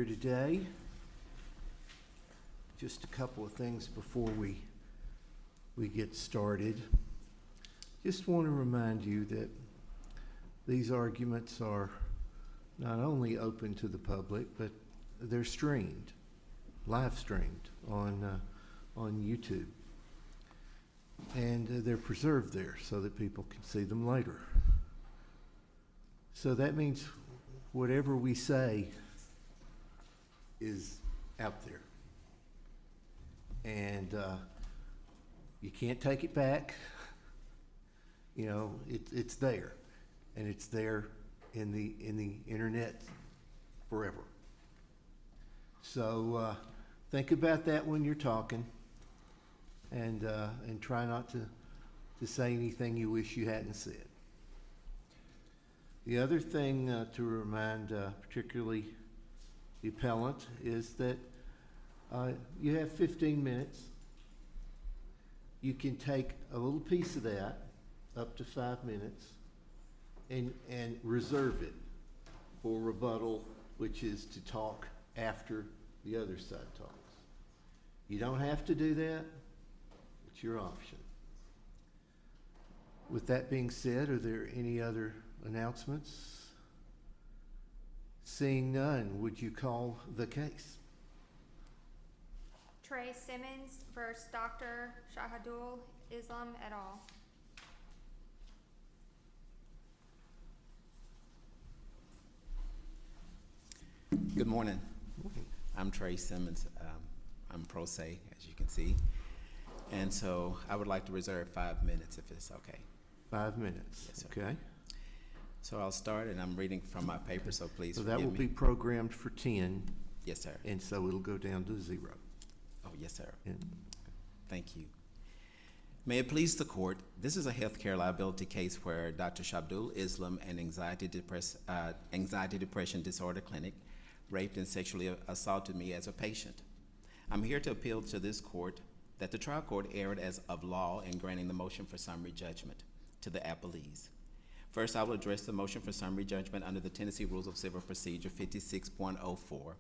today. Just a couple of things before we get started. Just want to remind you that these arguments are not only open to the public, but they're streamed, live streamed on YouTube. And they're preserved there so that people can see them later. So that means whatever we say is out there. And you can't take it back. You know, it's there. And it's there in the internet forever. So think about that when you're talking. And try not to say anything you wish you hadn't said. The other thing to remind, particularly the appellant, is that you have 15 minutes. You can take a little piece of that, up to 5 minutes, and reserve it for rebuttal, which is to talk after the other side talks. You don't have to do that. It's your option. With that being said, are there any other announcements? Seeing none, would you call the case? Trey Simmons versus Dr. Shahidul, Islam et al. Good morning. I'm Trey Simmons. I'm pro se, as you can see. And so I would like to reserve 5 minutes if it's okay. 5 minutes. Yes, sir. Okay. So I'll start, and I'm reading from my paper, so please So that will forgive me. be programmed for 10. Yes, sir. And so it'll go down to 0. Oh, yes, sir. And Thank you. May it please the court, this is a healthcare liability case where Dr. Shahidul, Islam, an anxiety depression disorder clinic, raped and sexually assaulted me as a patient. I'm here to appeal to this court that the trial court erred as of law in granting the motion for summary judgment to the appellees. First, I will address the motion for summary judgment under the Tennessee Rules of Civil Procedure 56.04.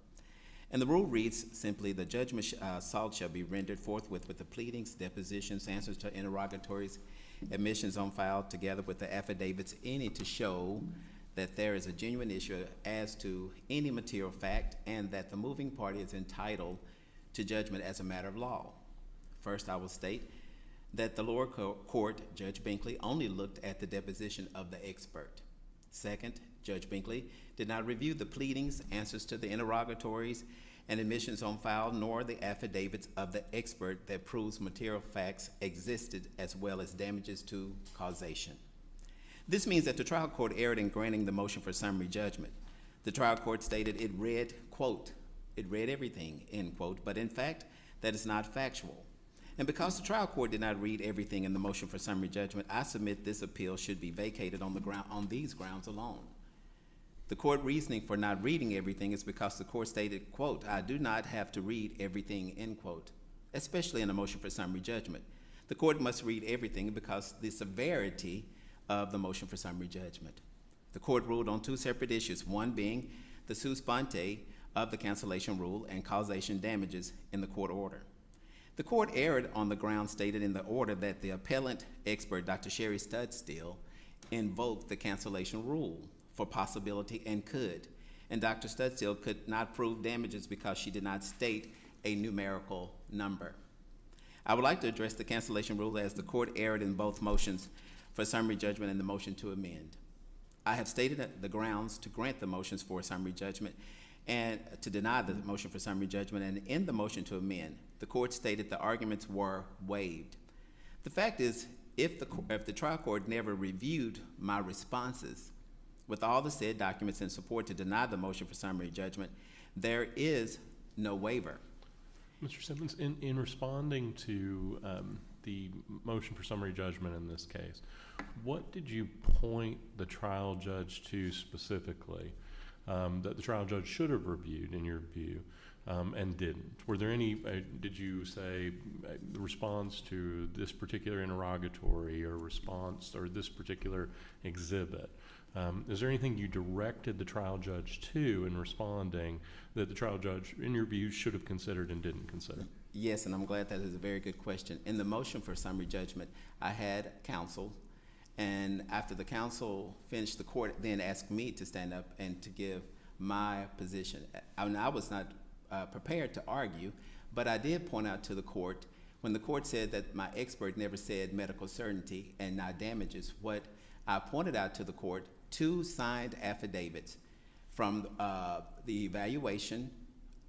And the rule reads simply, the judgment assault shall be rendered forthwith with the pleadings, depositions, answers to interrogatories, admissions on file, together with the affidavits, any to show that there is a genuine issue as to any material fact and that the moving party is entitled to judgment as a matter of law. First, I will state that the lower court, Judge Binkley, only looked at the deposition of the expert. Second, Judge Binkley did not review the pleadings, answers to the interrogatories, and admissions on file, nor the affidavits of the expert that proves material facts existed as well as damages to causation. This means that the trial court erred in granting the motion for summary judgment. The trial court stated it read, quote, it read everything, end quote, but in fact, that is not factual. And because the trial court did not read everything in the motion for summary judgment, I submit this appeal should be vacated on these grounds alone. The court reasoning for not reading everything is because the court stated, quote, I do not have to read everything, end quote, especially in a motion for summary judgment. The court must read everything because the severity of the motion for summary judgment. The court ruled on two separate issues, one being the sua sponte of the cancellation rule and causation damages in the court order. The court erred on the ground stated in the order that the appellant expert, Dr. Sherry Studstill, invoked the cancellation rule for possibility and could. And Dr. Studstill could not prove damages because she did not state a numerical number. I would like to address the cancellation rule as the court erred in both motions for summary judgment and the motion to amend. I have stated the grounds to grant the motions for summary judgment and to deny the motion for summary judgment, and in the motion to amend, the court stated the arguments were waived. The fact is, if the trial court never reviewed my responses with all the said documents in support to deny the motion for summary judgment, there is no waiver. Mr. Simmons, in responding to the motion for summary judgment in this case, what did you point the trial judge to specifically that the trial judge should have reviewed, in your view, and didn't? Were there any, did you say the response to this particular interrogatory or response or this particular exhibit Is there anything you directed the trial judge to in responding that the trial judge, in your view, should have considered and didn't consider? Yes, and I'm glad that is a very good question. In the motion for summary judgment, I had counsel, and after the counsel finished, the court then asked me to stand up and to give my position. I mean, I was not prepared to argue, but I did point out to the court, when the court said that my expert never said medical certainty and not damages, what I pointed out to the court, 2 signed affidavits from the evaluation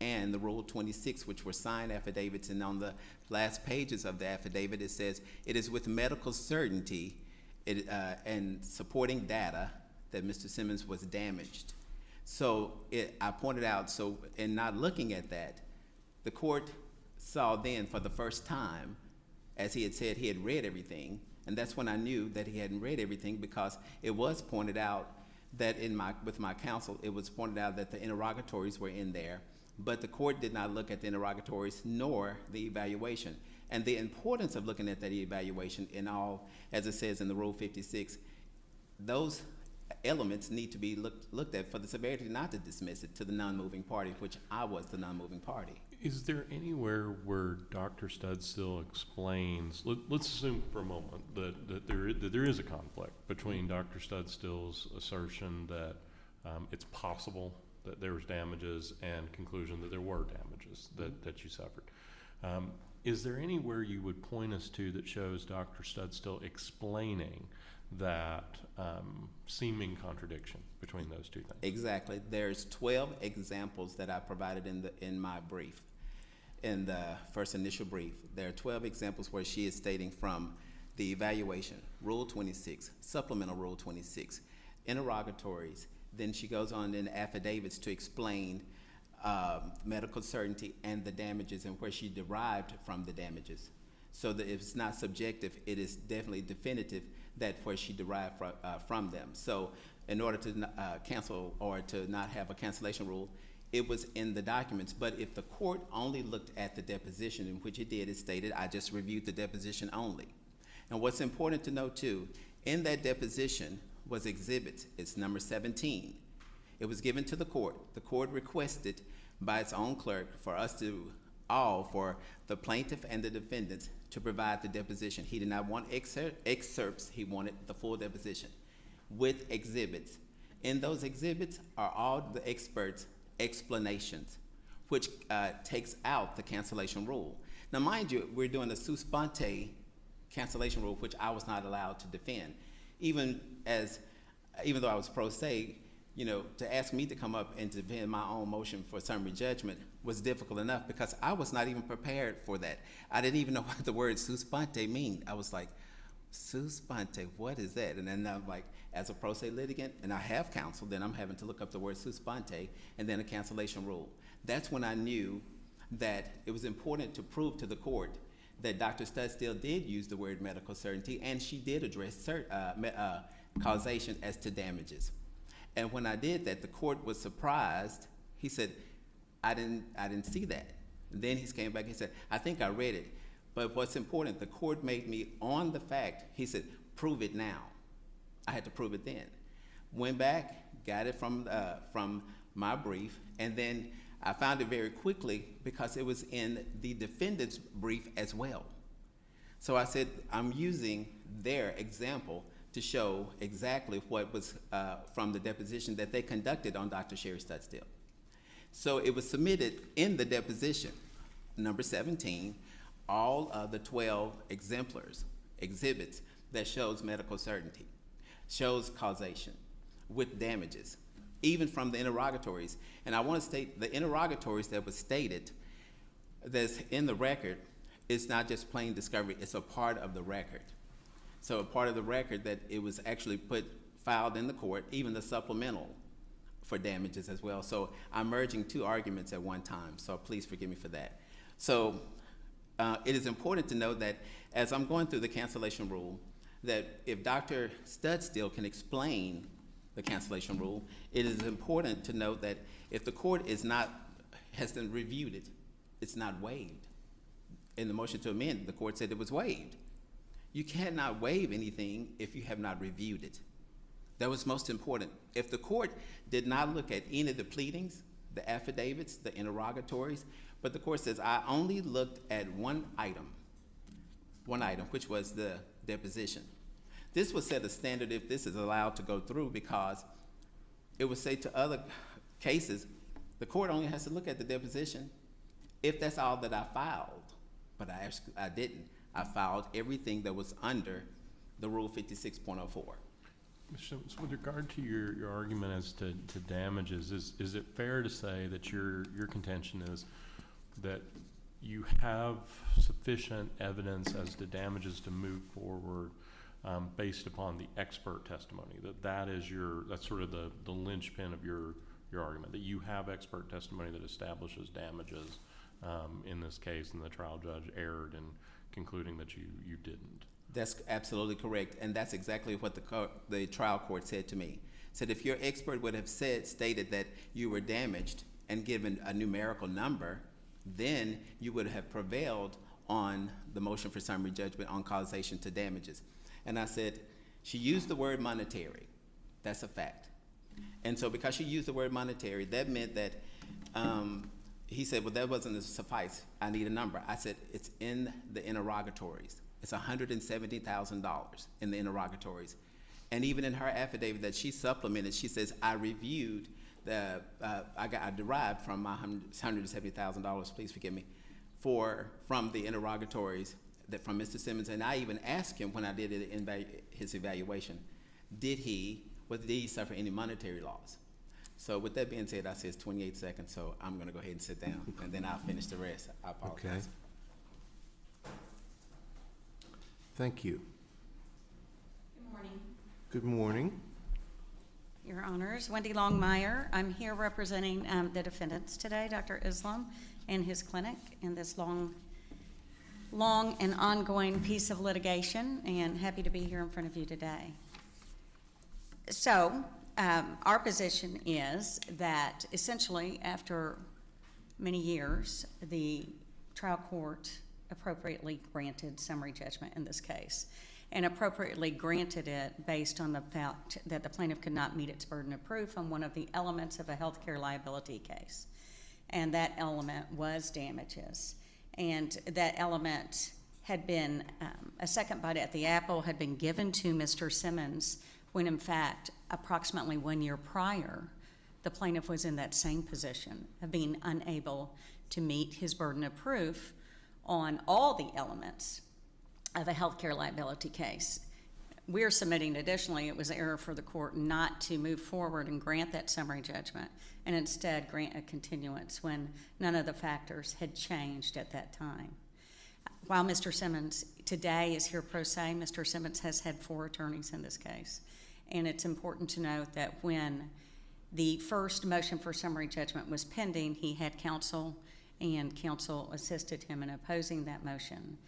and the Rule 26, which were signed affidavits, and on the last pages of the affidavit, it says, it is with medical certainty and supporting data that Mr. Simmons was damaged. So I pointed out, so in not looking at that, the court saw then for the first time, as he had said, he had read everything, and that's when I knew that he hadn't read everything, because it was pointed out that with my counsel, it was pointed out that the interrogatories were in there, but the court did not look at the interrogatories nor the evaluation. And the importance of looking at that evaluation in all, as it says in the Rule 56, those elements need to be looked at for the severity not to dismiss it to the non-moving party, which I was the non-moving party. Is there anywhere where Dr. Studstill explains, let's assume for a moment that there is a conflict between Dr. Studstill's assertion that it's possible that there was damages and conclusion that there were damages that you suffered. Is there anywhere you would point us to that shows Dr. Studstill explaining that seeming contradiction between those two things? Exactly. There's 12 examples that I provided in my brief. In the first initial brief, there are 12 examples where she is stating from the evaluation, Rule 26, Supplemental Rule 26, interrogatories. Then she goes on in affidavits to explain medical certainty and the damages and where she derived from the damages. So that if it's not subjective, it is definitely definitive that where she derived from them. So in order to cancel or to not have a cancellation rule, it was in the documents. But if the court only looked at the deposition, in which it did, it stated, I just reviewed the deposition only. And what's important to note too, in that deposition was exhibits. It's number 17. It was given to the court. The court requested by its own clerk for us to for the plaintiff and the defendants to provide the deposition. He did not want excerpts, he wanted the full deposition with exhibits. In those exhibits are all the experts' explanations, which takes out the cancellation rule. Now mind you, we're doing a sua sponte cancellation rule, which I was not allowed to defend. Even though I was pro se, you know, to ask me to come up and defend my own motion for summary judgment was difficult enough because I was not even prepared for that. I didn't even know what the word sua sponte mean. I was like, sua sponte, what is that? And then I'm like, as a pro se litigant, and I have counsel, then I'm having to look up the word sua sponte and then a cancellation rule. That's when I knew that it was important to prove to the court that Dr. Studstill did use the word medical certainty, and she did address causation as to damages. And when I did that, the court was surprised. He said, I didn't see that. And then he came back and said, I think I read it. But what's important, the court made me on the fact, he said, prove it now. I had to prove it then. Went back, got it from my brief, and then I found it very quickly because it was in the defendant's brief as well. So I said, I'm using their example to show exactly what was from the deposition that they conducted on Dr. Sherry Studstill. So it was submitted in the deposition, number 17, all of the 12 exhibits that shows medical certainty, shows causation with damages, even from the interrogatories. And I want to state the interrogatories that was stated that's in the record is not just plain discovery, it's a part of the record. So a part of the record that it was actually filed in the court, even the supplemental for damages as well. So I'm merging two arguments at one time, so please forgive me for that. So it is important to know that as I'm going through the cancellation rule, that if Dr. Studstill can explain the cancellation rule, it is important to note that if the court hasn't reviewed it, it's not waived. In the motion to amend, the court said it was waived. You cannot waive anything if you have not reviewed it. That was most important. If the court did not look at any of the pleadings, the affidavits, the interrogatories, but the court says, I only looked at one item, which was the deposition. This would set a standard if this is allowed to go through, because it would say to other cases, the court only has to look at the deposition if that's all that I filed. But I didn't. I filed everything that was under the Rule 56.04. Mr. Simmons, with regard to your argument as to damages, is it fair to say that your contention is that you have sufficient evidence as to damages to move forward based upon the expert testimony, that's sort of the linchpin of your argument, that you have expert testimony that establishes damages in this case, and the trial judge erred in concluding that you didn't? That's absolutely correct, and that's exactly what the trial court said to me. Said if your expert would have stated that you were damaged and given a numerical number, then you would have prevailed on the motion for summary judgment on causation to damages. And I said, she used the word monetary. That's a fact. And so because she used the word monetary, that meant that he said, well, that wasn't suffice. I need a number. I said, it's in the interrogatories. It's $170,000 in the interrogatories. And even in her affidavit that she supplemented, she says, I reviewed I derived from my $170,000, please forgive me, from the interrogatories from Mr. Simmons. And I even asked him when I did his evaluation, did he suffer any monetary loss? So with that being said, I said it's 28 seconds, so I'm gonna go ahead and sit down, and then I'll finish the rest. I apologize. Okay. Thank you. Good morning, Good morning. Your Honors. Wendy Longmire. I'm here representing the defendants today, Dr. Islam and his clinic, in this long and ongoing piece of litigation, and happy to be here in front of you today. So, our position is that essentially after many years, the trial court appropriately granted summary judgment in this case, and appropriately granted it based on the fact that the plaintiff could not meet its burden of proof on one of the elements of a healthcare liability case. And that element was damages. And that element had been, a second bite at the apple had been given to Mr. Simmons when in fact, approximately 1 year prior, the plaintiff was in that same position of being unable to meet his burden of proof on all the elements of a healthcare liability case. We're submitting additionally, it was error for the court not to move forward and grant that summary judgment, and instead grant a continuance when none of the factors had changed at that time. While Mr. Simmons today is here pro se, Mr. Simmons has had 4 attorneys in this case. And it's important to note that when the first motion for summary judgment was pending, he had counsel, and counsel assisted him in opposing that motion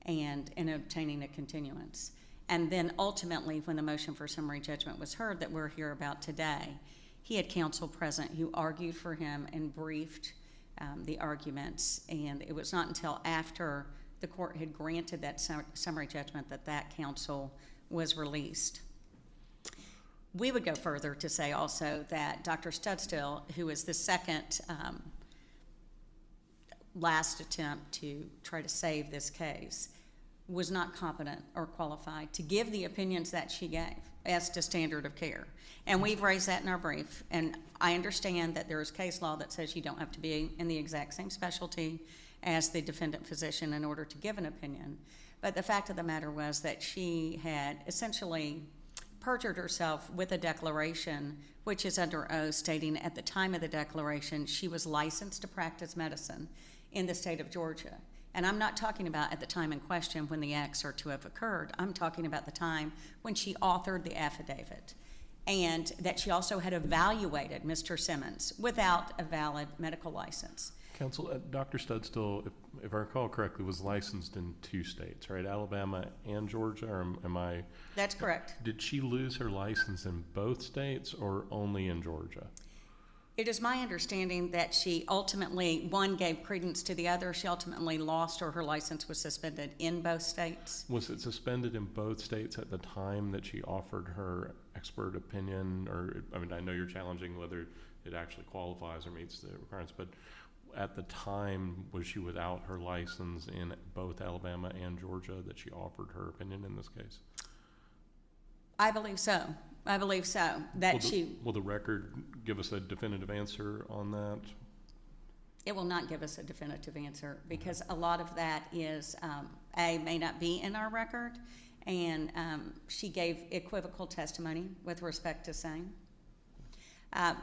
and in obtaining a continuance. And then ultimately, when the motion for summary judgment was heard that we're here about today, he had counsel present who argued for him and briefed the arguments. And it was not until after the court had granted that summary judgment that counsel was released. We would go further to say also that Dr. Studstill, who was the second last attempt to try to save this case, was not competent or qualified to give the opinions that she gave as to standard of care. And we've raised that in our brief. And I understand that there is case law that says you don't have to be in the exact same specialty as the defendant physician in order to give an opinion. But the fact of the matter was that she had essentially perjured herself with a declaration, which is under oath, stating at the time of the declaration she was licensed to practice medicine in the state of Georgia. And I'm not talking about at the time in question when the acts are to have occurred. I'm talking about the time when she authored the affidavit, and that she also had evaluated Mr. Simmons without a valid medical license. Counsel, Dr. Studstill, if I recall correctly, was licensed in 2 states, right? Alabama and Georgia, or am I? That's correct. Did she lose her license in both states or only in Georgia? It is my understanding that she ultimately, one gave credence to the other. She ultimately lost, or her license was suspended in both states. Was it suspended in both states at the time that she offered her expert opinion, or, I mean, I know you're challenging whether it actually qualifies or meets the requirements, but at the time, was she without her license in both Alabama and Georgia that she offered her opinion in this case? I believe so. I believe so. Will the record give us a definitive answer on that? It will not give us a definitive answer because a lot of that is, may not be in our record, and she gave equivocal testimony with respect to same.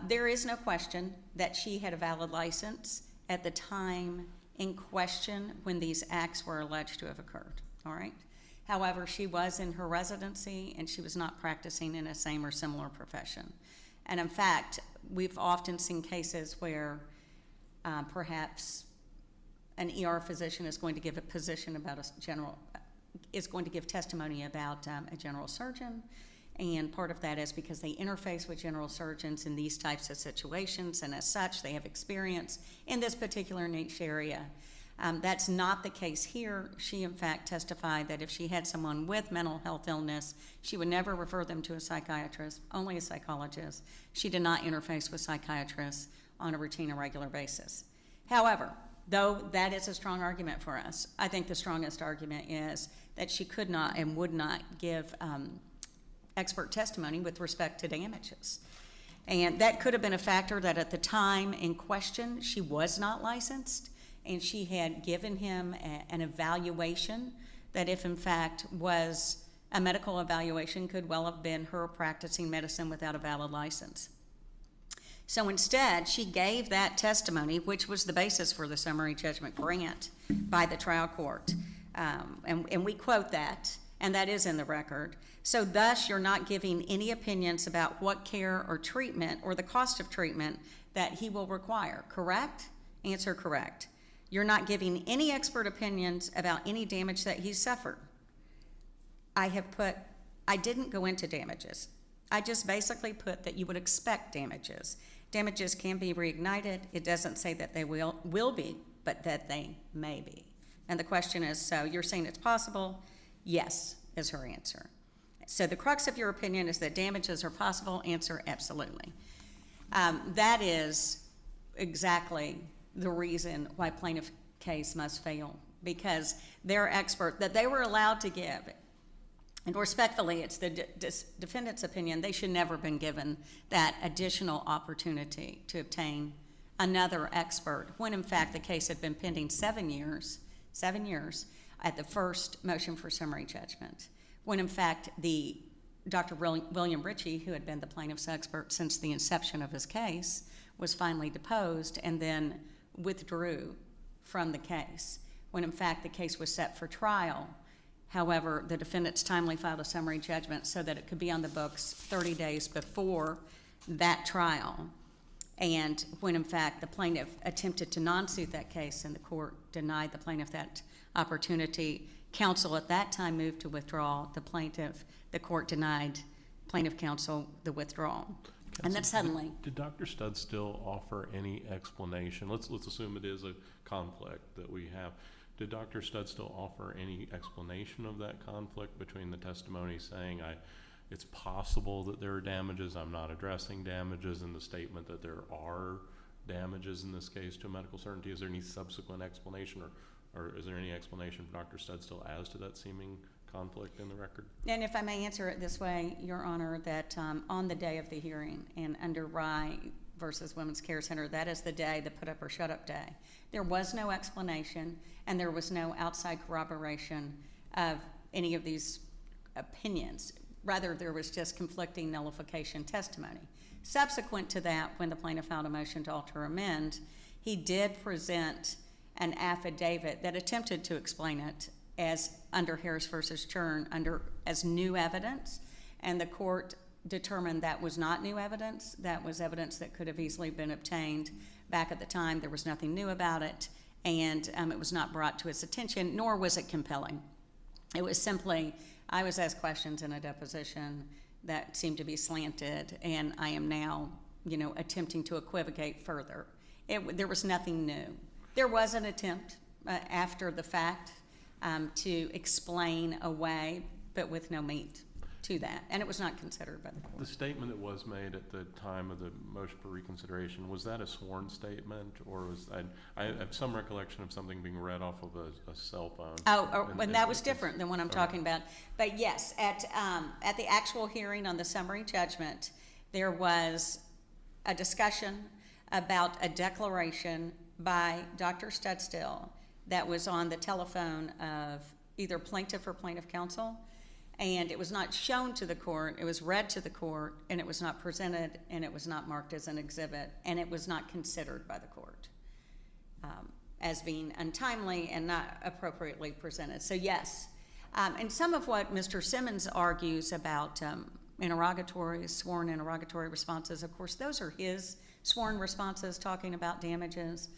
There is no question that she had a valid license at the time in question when these acts were alleged to have occurred, all right? However, she was in her residency and she was not practicing in a same or similar profession. And in fact, we've often seen cases where perhaps an ER physician is going to give a position about is going to give testimony about a general surgeon. And part of that is because they interface with general surgeons in these types of situations, and as such, they have experience in this particular niche area. That's not the case here. She, in fact, testified that if she had someone with mental health illness, she would never refer them to a psychiatrist, only a psychologist. She did not interface with psychiatrists on a routine and regular basis. However, though that is a strong argument for us, I think the strongest argument is that she could not and would not give expert testimony with respect to damages. And that could have been a factor that at the time in question, she was not licensed, and she had given him an evaluation that if in fact was a medical evaluation could well have been her practicing medicine without a valid license. So instead, she gave that testimony, which was the basis for the summary judgment grant by the trial court. And we quote that, and that is in the record. So thus, you're not giving any opinions about what care or treatment or the cost of treatment that he will require, correct? Answer correct. You're not giving any expert opinions about any damage that he suffered. I didn't go into damages. I just basically put that you would expect damages. Damages can be reignited. It doesn't say that they will be, but that they may be. And the question is, so you're saying it's possible? Yes, is her answer. So the crux of your opinion is that damages are possible. Answer, absolutely. That is exactly the reason why plaintiff case must fail, because their expert that they were allowed to give, and respectfully, it's the defendant's opinion, they should never have been given that additional opportunity to obtain another expert when in fact the case had been pending 7 years at the first motion for summary judgment, when in fact Dr. William Ritchie, who had been the plaintiff's expert since the inception of his case, was finally deposed and then withdrew from the case, when in fact the case was set for trial. However, the defendants timely filed a summary judgment so that it could be on the books 30 days before that trial. And when in fact the plaintiff attempted to non-suit that case and the court denied the plaintiff that opportunity, counsel at that time moved to withdraw the court denied plaintiff counsel the withdrawal. And then suddenly. Did Dr. Studd still offer any explanation? Let's assume it is a conflict that we have. Did Dr. Studd still offer any explanation of that conflict between the testimony saying it's possible that there are damages, I'm not addressing damages, and the statement that there are damages in this case to medical certainty? Is there any subsequent explanation or is there any explanation from Dr. Studd still as to that seeming conflict in the record? And if I may answer it this way, Your Honor, that on the day of the hearing and under Rye versus Women's Care Center, that is the day, the put up or shut up day. There was no explanation and there was no outside corroboration of any of these opinions. Rather, there was just conflicting nullification testimony. Subsequent to that, when the plaintiff filed a motion to alter or amend, he did present an affidavit that attempted to explain it as under Harris versus Churn as new evidence, and the court determined that was not new evidence. That was evidence that could have easily been obtained back at the time. There was nothing new about it, and it was not brought to its attention, nor was it compelling. It was simply, I was asked questions in a deposition that seemed to be slanted, and I am now, attempting to equivocate further. There was nothing new. There was an attempt after the fact to explain away, but with no meat to that, and it was not considered by the The court. statement that was made at the time of the motion for reconsideration, was that a sworn statement, or was, I have some recollection of something being read off of a cell phone? And that was different than what I'm talking about. But yes, at the actual hearing on the summary judgment, there was a discussion about a declaration by Dr. Studstill that was on the telephone of either plaintiff or plaintiff counsel, and it was not shown to the court, it was read to the court, and it was not presented, and it was not marked as an exhibit, and it was not considered by the court as being untimely and not appropriately presented. So yes, and some of what Mr. Simmons argues about interrogatories, sworn interrogatory responses, of course, those are his sworn responses talking about damages,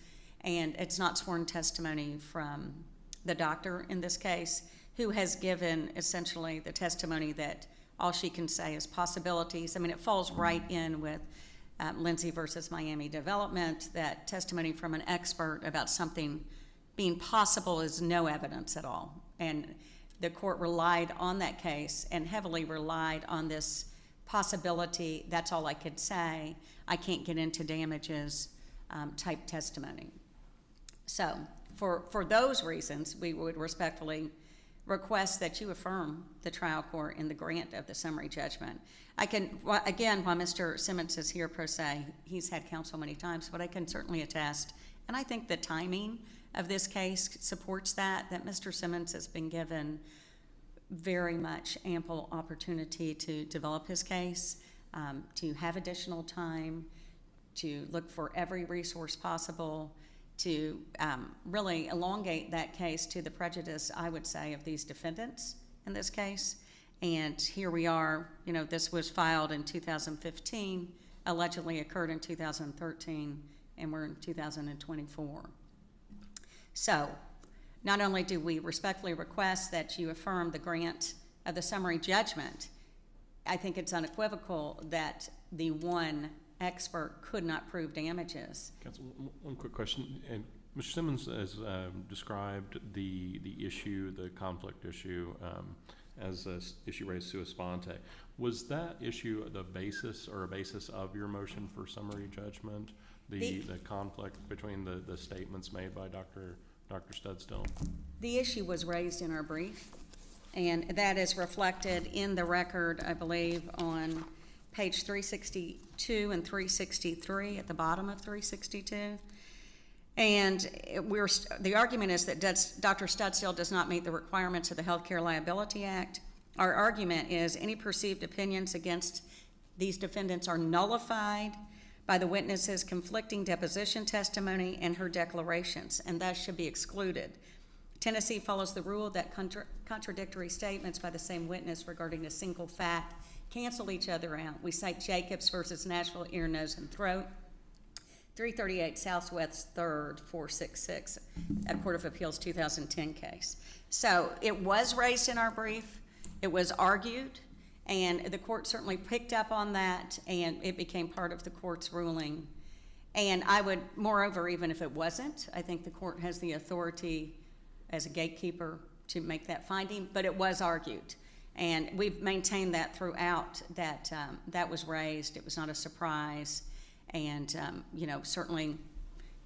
and it's not sworn testimony from the doctor in this case, who has given essentially the testimony that all she can say is possibilities. I mean, it falls right in with Lindsay versus Miami Development, that testimony from an expert about something being possible is no evidence at all. And the court relied on that case and heavily relied on this possibility, that's all I could say, I can't get into damages type testimony. So for those reasons, we would respectfully request that you affirm the trial court in the grant of the summary judgment. I can, again, while Mr. Simmons is here pro se, he's had counsel many times, but I can certainly attest, and I think the timing of this case supports that Mr. Simmons has been given very much ample opportunity to develop his case, to have additional time, to look for every resource possible, to really elongate that case to the prejudice, I would say, of these defendants in this case. And here we are, you know, this was filed in 2015, allegedly occurred in 2013, and we're in 2024. So not only do we respectfully request that you affirm the grant of the summary judgment, I think it's unequivocal that the one expert could not prove damages. Counsel, one quick question. And Mr. Simmons has described the issue, the conflict issue, as an issue raised sua sponte. Was that issue the basis or a basis of your motion for summary judgment, the conflict between the statements made by Dr. Studstill? The issue was raised in our brief, and that is reflected in the record, I believe, on page 362 and 363, at the bottom of 362. And the argument is that Dr. Studstill does not meet the requirements of the Health Care Liability Act. Our argument is any perceived opinions against these defendants are nullified by the witness's conflicting deposition testimony and her declarations, and thus should be excluded. Tennessee follows the rule that contradictory statements by the same witness regarding a single fact cancel each other out. We cite Jacobs versus Nashville Ear, Nose, and Throat, 338 Southwest 3rd, 466, a Court of Appeals 2010 case. So it was raised in our brief, it was argued, and the court certainly picked up on that, and it became part of the court's ruling. And I would, moreover, even if it wasn't, I think the court has the authority as a gatekeeper to make that finding, but it was argued. And we've maintained that throughout, that that was raised, it was not a surprise. And, you know, certainly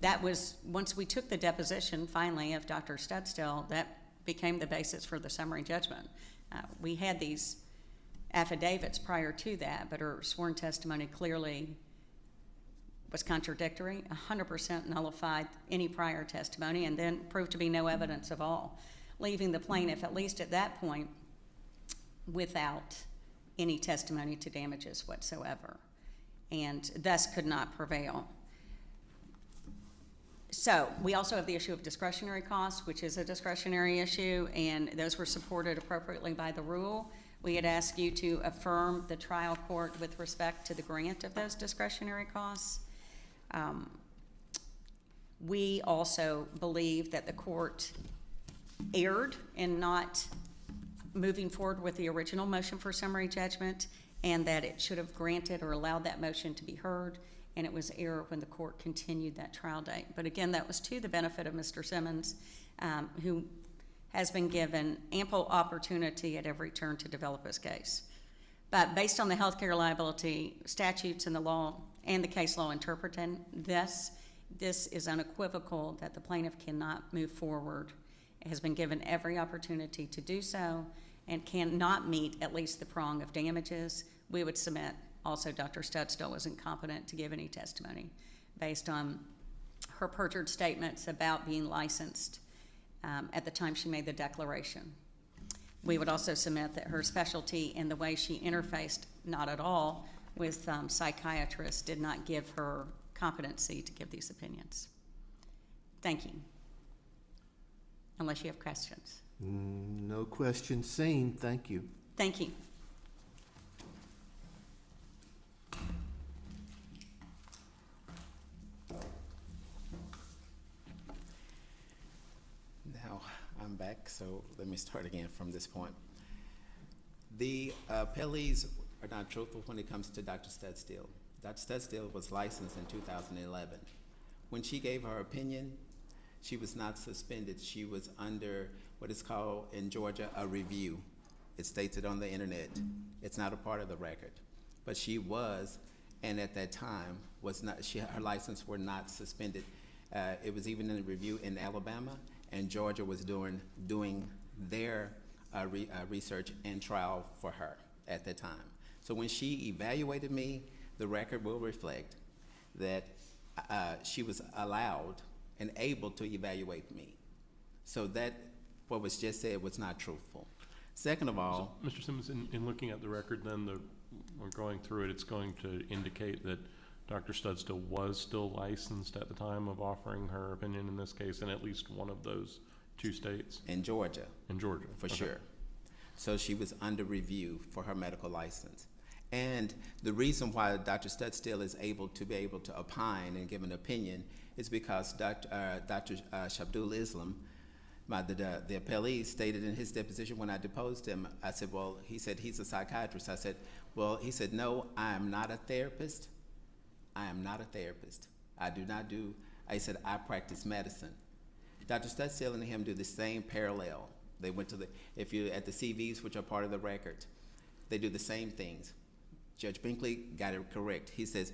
that was, once we took the deposition finally of Dr. Studstill, that became the basis for the summary judgment. We had these affidavits prior to that, but her sworn testimony clearly was contradictory, 100% nullified any prior testimony, and then proved to be no evidence of all, leaving the plaintiff, at least at that point, without any testimony to damages whatsoever, and thus could not prevail. So we also have the issue of discretionary costs, which is a discretionary issue, and those were supported appropriately by the rule. We had asked you to affirm the trial court with respect to the grant of those discretionary costs. We also believe that the court erred in not moving forward with the original motion for summary judgment, and that it should have granted or allowed that motion to be heard, and it was error when the court continued that trial date. But again, that was to the benefit of Mr. Simmons, who has been given ample opportunity at every turn to develop his case. But based on the healthcare liability statutes and the law and the case law interpreting this is unequivocal that the plaintiff cannot move forward. It has been given every opportunity to do so and cannot meet at least the prong of damages. We would submit also Dr. Studstill was incompetent to give any testimony based on her perjured statements about being licensed at the time she made the declaration. We would also submit that her specialty and the way she interfaced, not at all, with psychiatrists did not give her competency to give these opinions. Thank you. Unless you have questions. No questions seen. Thank you. Thank you. Now, I'm back, so let me start again from this point. The appellees are not truthful when it comes to Dr. Studstill. Dr. Studstill was licensed in 2011. When she gave her opinion, she was not suspended. She was under what is called in Georgia a review. It states it on the internet. It's not a part of the record. But she was, and at that time, was not. Her license were not suspended. It was even in a review in Alabama, and Georgia was doing their research and trial for her at that time. So when she evaluated me, the record will reflect that she was allowed and able to evaluate me. So that what was just said was not truthful. Second of all, so, Mr. Simmons, in looking at the record, then we're going through it. It's going to indicate that Dr. Studstill was still licensed at the time of offering her opinion in this case, in at least one of those two states. in Georgia, In Georgia, for okay. sure. So she was under review for her medical license. And the reason why Dr. Studstill is able to opine and give an opinion is because Dr. Shahidul Islam, the appellee, stated in his deposition when I deposed him, I said, well, he said he's a psychiatrist. I said, well, he said, no, I am not a therapist. I am not a therapist. I said, I practice medicine. Dr. Studstill and him do the same parallel. They went to if you're at the CVs, which are part of the record, they do the same things. Judge Binkley got it correct. He said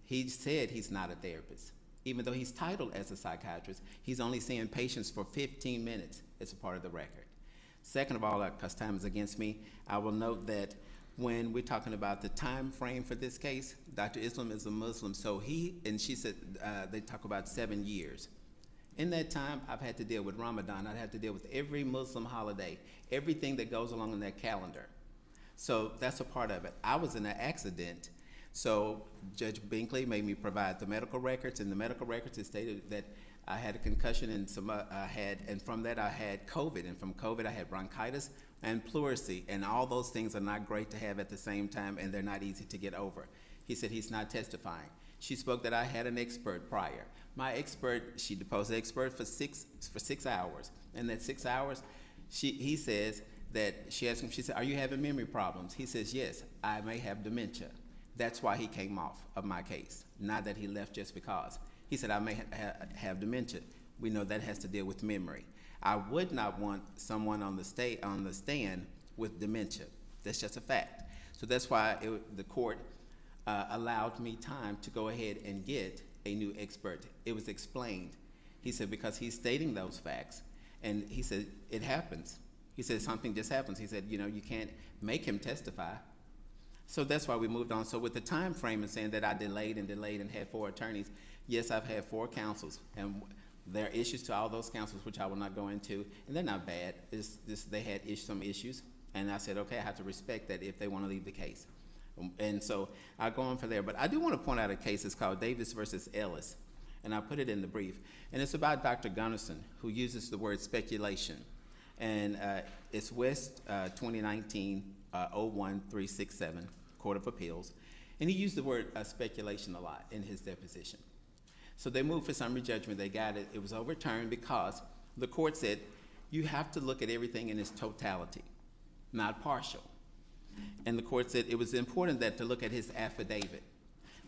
he's not a therapist. Even though he's titled as a psychiatrist, he's only seeing patients for 15 minutes. It's a part of the record. Second of all, because time is against me, I will note that when we're talking about the time frame for this case, Dr. Islam is a Muslim, so she said they talk about 7 years. In that time, I've had to deal with Ramadan. I've had to deal with every Muslim holiday, everything that goes along in that calendar. So that's a part of it. I was in an accident, so Judge Binkley made me provide the medical records. In the medical records, it stated that I had a concussion and and from that I had COVID, and from COVID I had bronchitis and pleurisy, and all those things are not great to have at the same time, and they're not easy to get over. He said he's not testifying. She spoke that I had an expert prior. My expert, she deposed the expert for 6 hours, and that 6 hours, he says that she asked him, she said, are you having memory problems? He says, yes, I may have dementia. That's why he came off of my case, not that he left just because. He said, I may have dementia. We know that has to deal with memory. I would not want someone on the stand with dementia. That's just a fact. So that's why the court allowed me time to go ahead and get a new expert. It was explained. He said, because he's stating those facts, and he said, it happens. He said, something just happens. He said, you can't make him testify. So that's why we moved on. So with the time frame and saying that I delayed and had 4 attorneys, yes, I've had 4 counsels, and there are issues to all those counsels, which I will not go into, and they're not bad. It's just they had some issues, and I said, okay, I have to respect that if they want to leave the case. And so I'll go on from there. But I do want to point out a case. It's called Davis versus Ellis, and I put it in the brief. And it's about Dr. Gunnarsson, who uses the word speculation. And it's West 2019 01367, Court of Appeals. And he used the word speculation a lot in his deposition. So they moved for summary judgment. They got it. It was overturned because the court said, you have to look at everything in its totality, not partial. And the court said it was important that to look at his affidavit.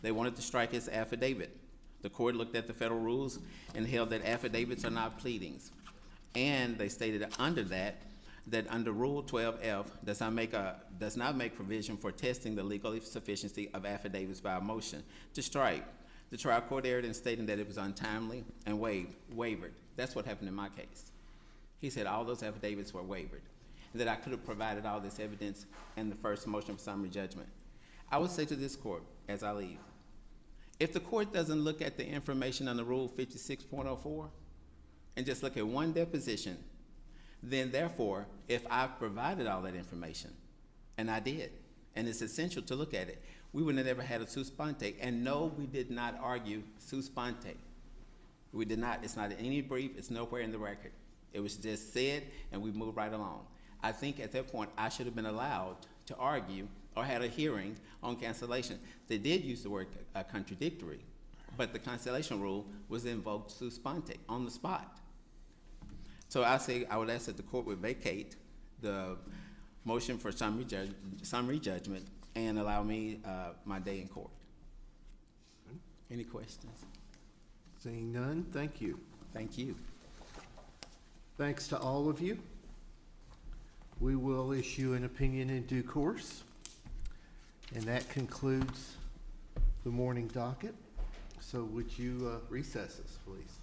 They wanted to strike his affidavit. The court looked at the federal rules and held that affidavits are not pleadings. And they stated that under that, that under Rule 12F does not make provision for testing the legal sufficiency of affidavits by a motion to strike. The trial court erred in stating that it was untimely and wavered. That's what happened in my case. He said all those affidavits were wavered, and that I could have provided all this evidence in the first motion for summary judgment. I would say to this court as I leave, if the court doesn't look at the information under Rule 56.04 and just look at one deposition, then therefore, if I've provided all that information, and I did, and it's essential to look at it, we would have never had a sua sponte. And no, we did not argue sua sponte. We did not. It's not in any brief. It's nowhere in the record. It was just said, and we moved right along. I think at that point, I should have been allowed to argue or had a hearing on cancellation. They did use the word contradictory, but the cancellation rule was invoked sua sponte, on the spot. So I would ask that the court would vacate the motion for summary judgment and allow me my day in court. Any questions? Seeing none, thank you. Thank you. Thanks to all of you. We will issue an opinion in due course. And that concludes the morning docket. So would you recess us, please?